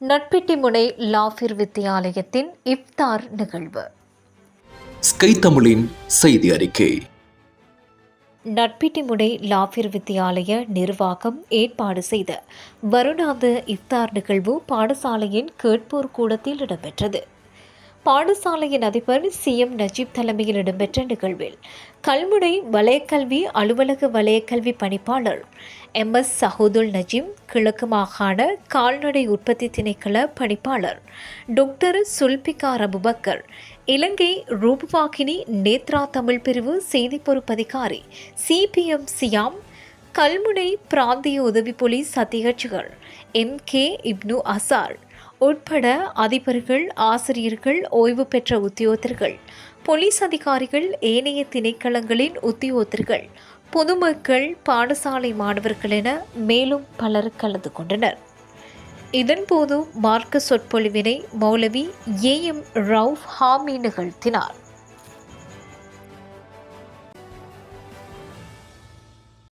நட்பிட்டிமுனை லாஃபிர் வித்தியாலயத்தின் இஃப்தார் நிகழ்வு. ஸ்கை தமிழின் செய்தி அறிக்கை. நட்பிட்டிமுனை லாஃபிர் வித்தியாலய நிர்வாகம் ஏற்பாடு செய்த வருடாந்த இஃப்தார் நிகழ்வு பாடசாலையின் கேட்போர் கூடத்தில் இடம்பெற்றது. பாடசாலையின் அதிபர் CM நஜீப் தலைமையில் இடம்பெற்ற நிகழ்வில் கல்முனை வலயக்கல்வி அலுவலக வலயக்கல்வி பணிப்பாளர் MS சஹூதுல் நஜீம், கிழக்கு மாகாண கால்நடை உற்பத்தி திணைக்கள பணிப்பாளர் டாக்டர் சுல்பிகார் அபுபக்கர், இலங்கை ரூபவாகினி நேத்ரா தமிழ் பிரிவு செய்தி பொறுப்பதிகாரி CPM சியாம், கல்முனை பிராந்திய உதவி போலீஸ் அத்தியட்சகர் MK இப்னு அசார் உட்பட அதிபர்கள், ஆசிரியர்கள், ஓய்வு பெற்ற உத்தியோகத்தர்கள், போலீஸ் அதிகாரிகள், ஏனைய திணைக்களங்களின் உத்தியோகத்தர்கள், பொதுமக்கள், பாடசாலை மாணவர்கள் என மேலும் பலர் கலந்து கொண்டனர். இதன்போது மார்க்க சொற்பொழிவினை மௌலவி AM ரவுஃப் ஹாமி நிகழ்த்தினார்.